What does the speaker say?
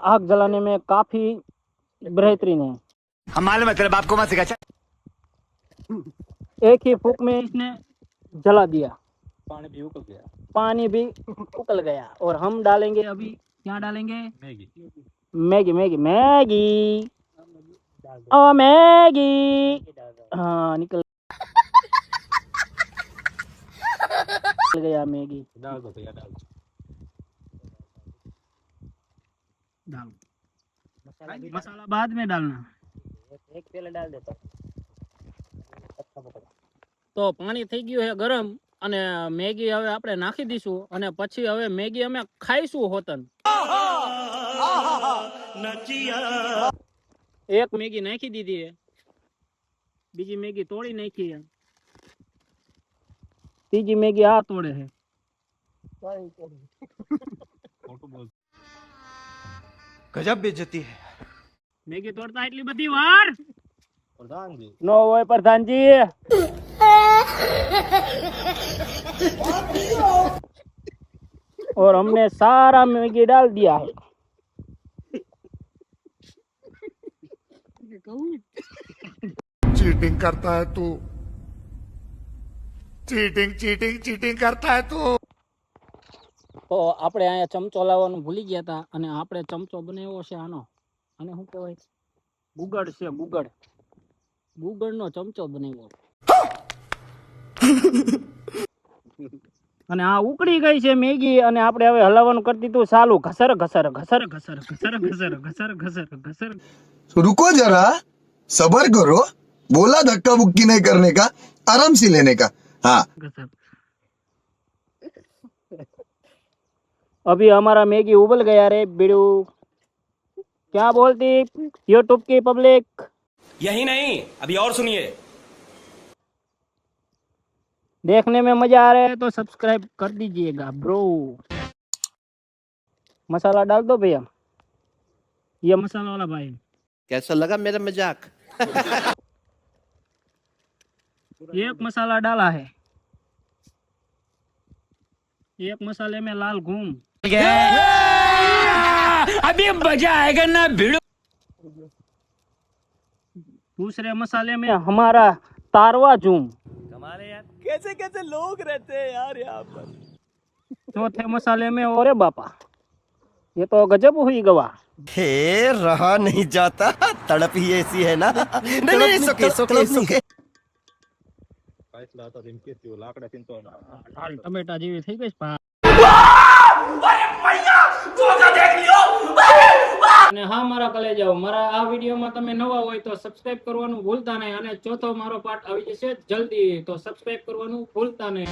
आग जलाने में काफी बेहतरीन है। हम मालूम है तेरे बाप को मत सिखा। एक ही फूंक में इसने जला दिया। पानी भी उकल गया। पानी भी उकल गया। और हम डालेंगे अभी, क्या डालेंगे? मैगी। Maggi Maggi Maggi. ओ मैगी। हाँ निकल गया मैगी। डाल दो भैया, डाल दो। डालो मसाला बाद में डालना। एक पहले डाल देता। તો પાણી થઈ ગયું છે ગરમ અને મેગી હવે આપણે નાખી દઈશું અને પછી હવે મેગી અમે ખાઈશું હોતન। એક મેગી નાખી દીધી છે, બીજી મેગી તોડી નાખી છે, ત્રીજી મેગી આ તોડે છે। गजब बेइज्जती है। મેગી તોડતા એટલી બધી વાર प्रधान जी। નો હોય પ્રધાનજી। और हमने सारा मैगी डाल दिया है। चीटिंग करता है तू, चीटिंग चीटिंग चीटिंग करता है तू। તો આપણે અહીંયા ચમચો લાવવાનું ભૂલી ગયા હતા અને આપણે ચમચો બનાવ્યો છે આનો, અને શું કહેવાય, ગુગળ છે, ગુગળ, ગુગળનો ચમચો બનાવ્યો। અને આ ઉકળી ગઈ છે મેગી અને આપણે હવે હલાવવાનું કરી દીધું ચાલુ। ઘસર ઘસર ઘસર ઘસર ઘસર ઘસર ઘસર ઘસર ઘસર। रुको जरा, सबर करो, बोला धक्का मुक्की नहीं करने का, आराम से लेने का। हाँ घसर। अभी हमारा मैगी उबल गया रे बिड़ू। क्या बोलती यूट्यूब की पब्लिक? यही नहीं, अभी और सुनिए। देखने में मजा आ रहा है तो सब्सक्राइब कर दीजिएगा ब्रो। मसाला डाल दो भैया, ये मसाला वाला भाई। कैसा लगा मेरा मजाक? एक मसाला डाला है, एक मसाले में लाल घूम। अभी मजा आएगा ना भिड़ो। दूसरे मसाले में हमारा तारवा झूम। कमाल है यार, कैसे कैसे लोग रहते हैं यार यहाँ पर। चौथे मसाले में ओरे बापा, ये तो गजब हुई गवा। हे रहा नहीं जाता, तड़प ही ऐसी है ना। नहीं नहीं सुके सुके सुके। કાચલા તો એમ કે તેઓ લાકડા ચિંતો ના। લાલ ટમેટા જેવી થઈ ગઈ છે। અને હા મારા કલેજાઓ, મારા આ વિડીયોમાં તમે નવા હોય તો સબસ્ક્રાઇબ કરવાનું ભૂલતા નહીં, અને ચોથો મારો પાર્ટ આવી જશે જલ્દી, તો સબસ્ક્રાઇબ કરવાનું ભૂલતા નહીં।